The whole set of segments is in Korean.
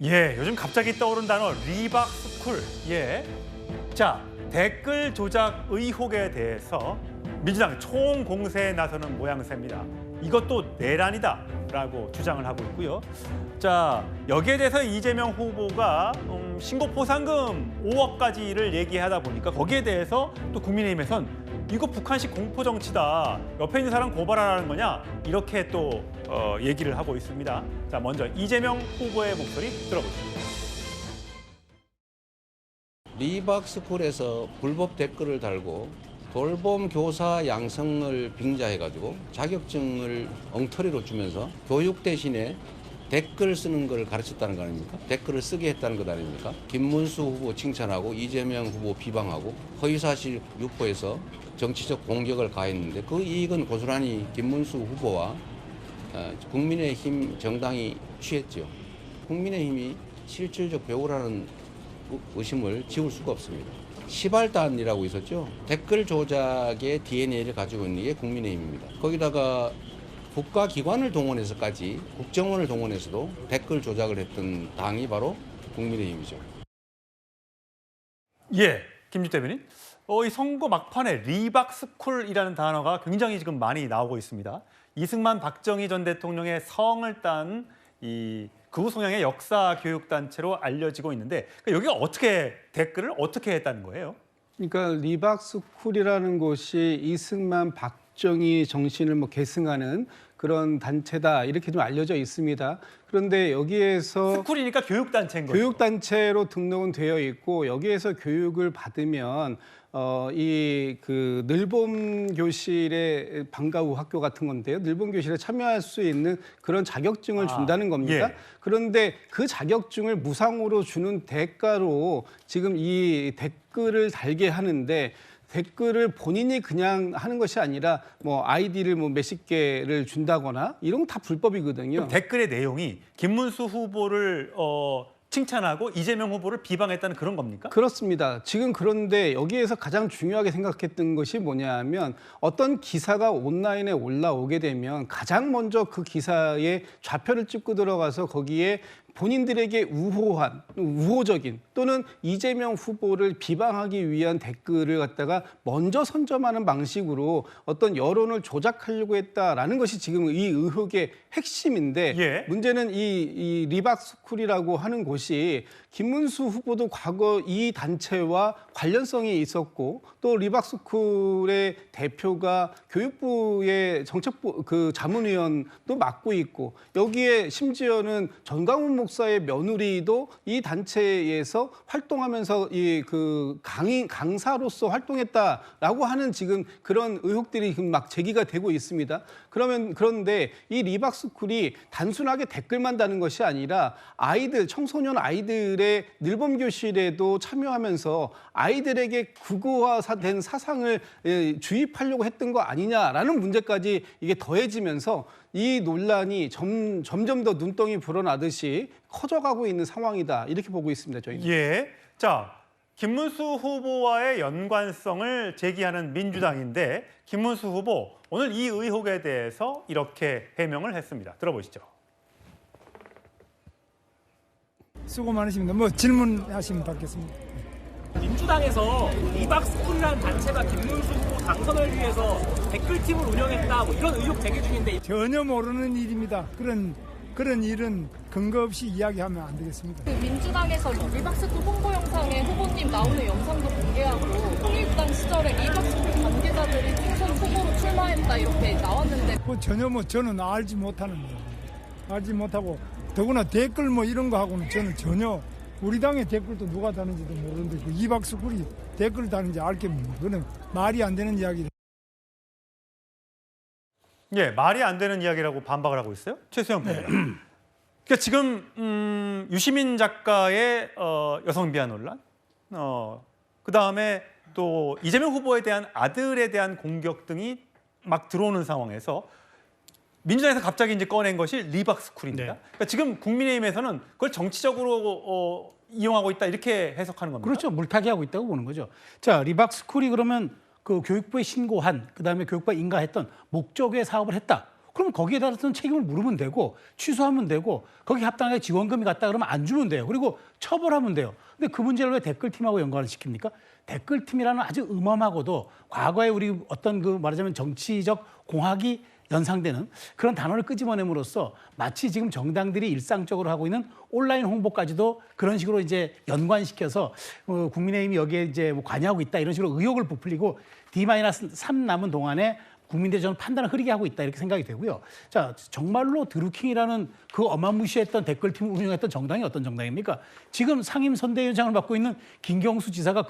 예, 요즘 갑자기 떠오른 단어 리박스쿨. 예. 자, 댓글 조작 의혹에 대해서 민주당 총공세에 나서는 모양새입니다. 이것도 내란이다라고 주장을 하고 있고요. 자, 여기에 대해서 이재명 후보가 신고 포상금 5억까지를 얘기하다 보니까 거기에 대해서 또 국민의힘에선 이거 북한식 공포 정치다. 옆에 있는 사람 고발하라는 거냐? 이렇게 또 얘기를 하고 있습니다. 자, 먼저 이재명 후보의 목소리 들어보겠습니다. 리박스쿨에서 불법 댓글을 달고 돌봄 교사 양성을 빙자해가지고 자격증을 엉터리로 주면서 교육 대신에 댓글 쓰는 걸 가르쳤다는 거 아닙니까? 댓글을 쓰게 했다는 것 아닙니까? 김문수 후보 칭찬하고 이재명 후보 비방하고 허위사실 유포해서 정치적 공격을 가했는데 그 이익은 고스란히 김문수 후보와 국민의힘 정당이 취했죠. 국민의힘이 실질적 배우라는 의심을 지울 수가 없습니다. 시발단이라고 있었죠. 댓글 조작의 DNA를 가지고 있는 게 국민의힘입니다. 거기다가 국가기관을 동원해서까지 국정원을 동원해서도 댓글 조작을 했던 당이 바로 국민의힘이죠. 예, 김주 대변인. 이 선거 막판에 리박스쿨이라는 단어가 굉장히 지금 많이 나오고 있습니다. 이승만 박정희 전 대통령의 성을 딴 이 극우 성향의 역사 교육 단체로 알려지고 있는데 여기가 어떻게 댓글을 어떻게 했다는 거예요? 그러니까 리박스쿨이라는 곳이 이승만 박정희 정신을 계승하는 그런 단체다 이렇게 좀 알려져 있습니다. 그런데 여기에서 스쿨이니까 교육 단체인 거죠. 교육 단체로 등록은 되어 있고 여기에서 교육을 받으면 이 그 늘봄 교실의 방과 후 학교 같은 건데요. 늘봄 교실에 참여할 수 있는 그런 자격증을 준다는 겁니다. 예. 그런데 그 자격증을 무상으로 주는 대가로 지금 이 댓글을 달게 하는데 댓글을 본인이 그냥 하는 것이 아니라 아이디를 몇십 개를 준다거나 이런 건 다 불법이거든요. 그럼 댓글의 내용이 김문수 후보를 칭찬하고 이재명 후보를 비방했다는 그런 겁니까? 그렇습니다. 지금 그런데 여기에서 가장 중요하게 생각했던 것이 뭐냐면 어떤 기사가 온라인에 올라오게 되면 가장 먼저 그 기사에 좌표를 찍고 들어가서 거기에 본인들에게 우호적인 또는 이재명 후보를 비방하기 위한 댓글을 갖다가 먼저 선점하는 방식으로 어떤 여론을 조작하려고 했다라는 것이 지금 이 의혹의 핵심인데 예. 문제는 이 리박스쿨이라고 하는 곳이 김문수 후보도 과거 이 단체와 관련성이 있었고 또 리박스쿨의 대표가 교육부의 정책부 그 자문위원도 맡고 있고 여기에 심지어는 전광훈 목사의 며느리도 이 단체에서 활동하면서 이 그 강사로서 활동했다라고 하는 지금 그런 의혹들이 막 제기가 되고 있습니다. 그런데 이 리박스쿨이 단순하게 댓글만 다는 것이 아니라 아이들 청소년 아이들의 늘봄 교실에도 참여하면서 아이들에게 극우화된 사상을 주입하려고 했던 거 아니냐라는 문제까지 이게 더해지면서 이 논란이 점점 더 눈덩이 불어나듯이 커져가고 있는 상황이다 이렇게 보고 있습니다. 저희는. 예. 자, 김문수 후보와의 연관성을 제기하는 민주당인데 김문수 후보 오늘 이 의혹에 대해서 이렇게 해명을 했습니다. 들어보시죠. 수고 많으십니다. 질문하시면 받겠습니다. 민주당에서 리박스쿨이라는 단체가 김문수 후보 당선을 위해서 댓글팀을 운영했다 이런 의혹 제기 중인데 전혀 모르는 일입니다. 그런 일은 근거 없이 이야기하면 안 되겠습니다. 민주당에서 리박스쿨 홍보 영상에 후보님 나오는 영상도 공개하고 통일당 시절에 리박스쿨 관계자들이 총선 후보로 출마했다 이렇게 나왔는데 전혀 저는 알지 못하는 거예요. 알지 못하고 더구나 댓글 이런 거 하고는 저는 전혀 우리 당의 댓글도 누가 다는지도 모르는데 그 이박스쿨이 댓글 다는지 알게 그는 말이 안 되는 이야기를. 예, 말이 안 되는 이야기라고 반박을 하고 있어요. 최수영 변호사. 그러니까 지금 유시민 작가의 여성 비하 논란, 그다음에 또 이재명 후보에 대한 아들에 대한 공격 등이 막 들어오는 상황에서 민주당에서 갑자기 이제 꺼낸 것이 리박스쿨입니다. 네. 그러니까 지금 국민의힘에서는 그걸 정치적으로 이용하고 있다 이렇게 해석하는 겁니다. 그렇죠. 물타기하고 있다고 보는 거죠. 자, 리박스쿨이 그러면 그 교육부에 신고한 그다음에 교육부에 인가했던 목적의 사업을 했다. 그러면 거기에 따라서는 책임을 물으면 되고 취소하면 되고 거기 합당하게 지원금이 갔다 그러면 안 주면 돼요. 그리고 처벌하면 돼요. 근데 그 문제를 왜 댓글팀하고 연관을 시킵니까? 댓글팀이라는 아주 음험하고도 과거에 우리 어떤 그 말하자면 정치적 공학이 연상되는 그런 단어를 끄집어냄으로써 마치 지금 정당들이 일상적으로 하고 있는 온라인 홍보까지도 그런 식으로 이제 연관시켜서 국민의힘이 여기에 이제 뭐 관여하고 있다 이런 식으로 의혹을 부풀리고 D-3 남은 동안에 국민들의 저는 판단을 흐리게 하고 있다 이렇게 생각이 되고요. 자, 정말로 드루킹이라는 그 어마무시했던 댓글팀을 운영했던 정당이 어떤 정당입니까? 지금 상임 선대위원장을 맡고 있는 김경수 지사가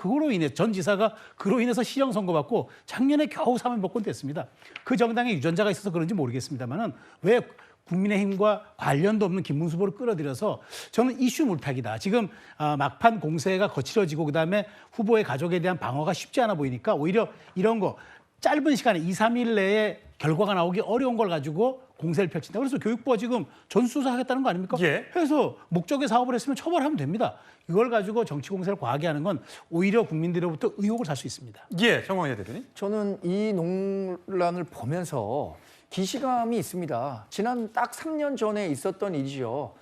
전 지사가 그로 인해서 시정 선고받고 작년에 겨우 사면복권 됐습니다. 그 정당에 유전자가 있어서 그런지 모르겠습니다만은 왜 국민의힘과 관련도 없는 김문수 후보를 끌어들여서 저는 이슈 물타기다. 지금 막판 공세가 거칠어지고 그다음에 후보의 가족에 대한 방어가 쉽지 않아 보이니까 오히려 이런 거 짧은 시간에 2, 3일 내에 결과가 나오기 어려운 걸 가지고 공세를 펼친다. 그래서 교육부가 지금 전수조사하겠다는 거 아닙니까? 예. 해서 목적의 사업을 했으면 처벌하면 됩니다. 이걸 가지고 정치 공세를 과하게 하는 건 오히려 국민들로부터 의혹을 살 수 있습니다. 예, 정광재 대표님. 저는 이 논란을 보면서 기시감이 있습니다. 지난 딱 3년 전에 있었던 일이죠.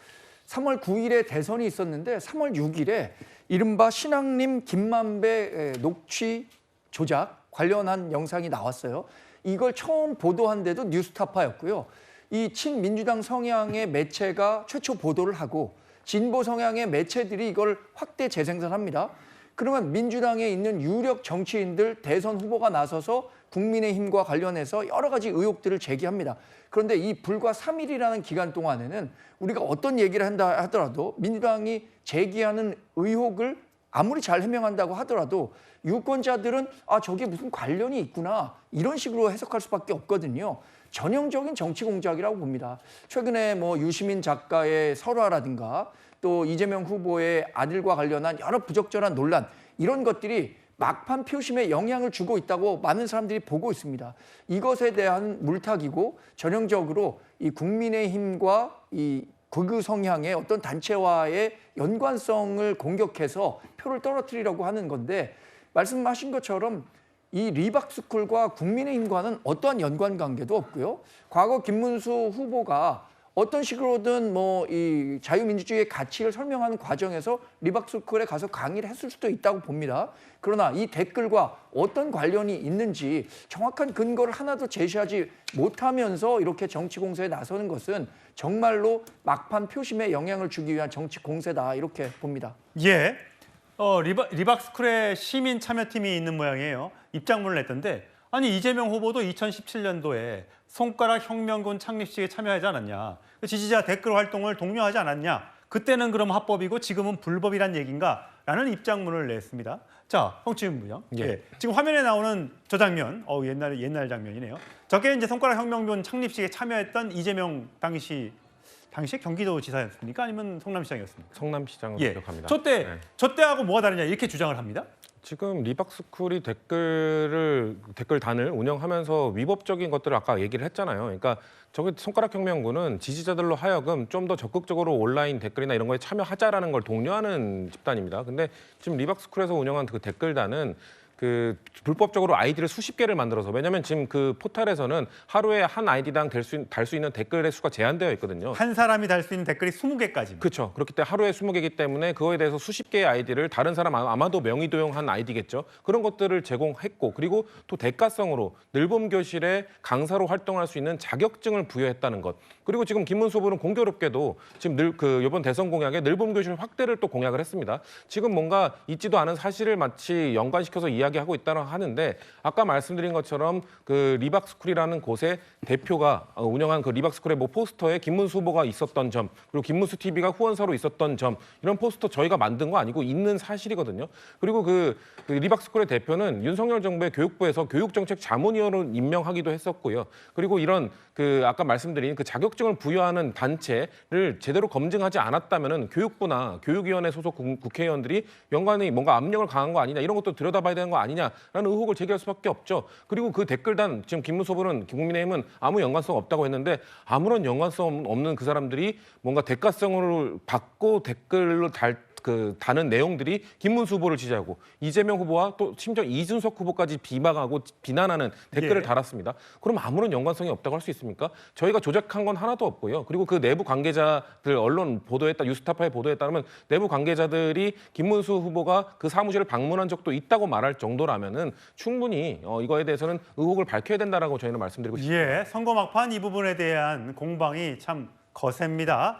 3월 9일에 대선이 있었는데 3월 6일에 이른바 신앙림 김만배 녹취 조작 관련한 영상이 나왔어요. 이걸 처음 보도한 데도 뉴스타파였고요. 이 친민주당 성향의 매체가 최초 보도를 하고 진보 성향의 매체들이 이걸 확대 재생산합니다. 그러면 민주당에 있는 유력 정치인들 대선 후보가 나서서 국민의힘과 관련해서 여러 가지 의혹들을 제기합니다. 그런데 이 불과 3일이라는 기간 동안에는 우리가 어떤 얘기를 한다 하더라도 민주당이 제기하는 의혹을 아무리 잘 해명한다고 하더라도 유권자들은 저게 무슨 관련이 있구나 이런 식으로 해석할 수밖에 없거든요. 전형적인 정치 공작이라고 봅니다. 최근에 뭐 유시민 작가의 설화라든가 또 이재명 후보의 아들과 관련한 여러 부적절한 논란 이런 것들이 막판 표심에 영향을 주고 있다고 많은 사람들이 보고 있습니다. 이것에 대한 물타기고 전형적으로 이 국민의힘과 이 극우 성향의 어떤 단체와의 연관성을 공격해서 표를 떨어뜨리려고 하는 건데 말씀하신 것처럼 이 리박스쿨과 국민의힘과는 어떠한 연관관계도 없고요. 과거 김문수 후보가 어떤 식으로든 뭐 이 자유민주주의의 가치를 설명하는 과정에서 리박스쿨에 가서 강의를 했을 수도 있다고 봅니다. 그러나 이 댓글과 어떤 관련이 있는지 정확한 근거를 하나도 제시하지 못하면서 이렇게 정치 공세에 나서는 것은 정말로 막판 표심에 영향을 주기 위한 정치 공세다 이렇게 봅니다. 예. 리박스쿨에 시민 참여팀이 있는 모양이에요. 입장문을 냈던데 아니 이재명 후보도 2017년도에 손가락 혁명군 창립식에 참여하지 않았냐. 지지자 댓글 활동을 독려하지 않았냐. 그때는 그럼 합법이고 지금은 불법이란 얘기인가? 라는 입장문을 냈습니다. 자, 홍치윤 부장. 예. 지금 화면에 나오는 저 장면, 옛날 장면이네요. 저게 이제 손가락 혁명군 창립식에 참여했던 이재명 당시에 경기도지사였습니까? 아니면 성남시장이었습니까? 성남시장으로 예. 기억합니다. 저때하고 뭐가 다르냐 이렇게 주장을 합니다. 지금 리박스쿨이 댓글단을 운영하면서 위법적인 것들을 아까 얘기를 했잖아요. 그러니까 저기 손가락혁명군은 지지자들로 하여금 좀 더 적극적으로 온라인 댓글이나 이런 거에 참여하자라는 걸 독려하는 집단입니다. 근데 지금 리박스쿨에서 운영한 그 댓글단은 그 불법적으로 아이디를 수십 개를 만들어서 왜냐하면 지금 그 포털에서는 하루에 한 아이디당 달 수 있는 댓글의 수가 제한되어 있거든요. 한 사람이 달 수 있는 댓글이 20개까지. 그렇죠. 그렇기 때문에 하루에 20개이기 때문에 그거에 대해서 수십 개의 아이디를 다른 사람 아마도 명의 도용한 아이디겠죠. 그런 것들을 제공했고 그리고 또 대가성으로 늘봄교실에 강사로 활동할 수 있는 자격증을 부여했다는 것. 그리고 지금 김문수 후보는 공교롭게도 지금 이번 대선 공약에 늘봄교실 확대를 또 공약을 했습니다. 지금 뭔가 있지도 않은 사실을 마치 연관시켜서 이야기하고 있다고 하는데 아까 말씀드린 것처럼 그 리박스쿨이라는 곳의 대표가 운영한 그 리박스쿨의 뭐 포스터에 김문수 후보가 있었던 점 그리고 김문수 TV가 후원사로 있었던 점 이런 포스터 저희가 만든 거 아니고 있는 사실이거든요. 그리고 그 리박스쿨의 대표는 윤석열 정부의 교육부에서 교육정책 자문위원으로 임명하기도 했었고요. 그리고 이런 그 아까 말씀드린 그 자격증을 부여하는 단체를 제대로 검증하지 않았다면은 교육부나 교육위원회 소속 국회의원들이 연관이 뭔가 압력을 가한 거 아니냐 이런 것도 들여다봐야 되는 거 아니냐라는 의혹을 제기할 수밖에 없죠. 그리고 그 댓글단 지금 김문수 후보는 국민의힘은 아무 연관성 없다고 했는데 아무런 연관성 없는 그 사람들이 뭔가 대가성을 받고 댓글로 다는 내용들이 김문수 후보를 지지하고 이재명 후보와 또 심지어 이준석 후보까지 비방하고 비난하는 댓글을 예. 달았습니다. 그럼 아무런 연관성이 없다고 할 수 있습니까? 저희가 조작한 건 하나도 없고요. 그리고 그 내부 관계자들 언론 보도에 따라 뉴스타파의 보도에 따르면 내부 관계자들이 김문수 후보가 그 사무실을 방문한 적도 있다고 말할 정도라면은 충분히 이거에 대해서는 의혹을 밝혀야 된다라고 저희는 말씀드리고 싶습니다. 예, 선거 막판 이 부분에 대한 공방이 참 거셉니다.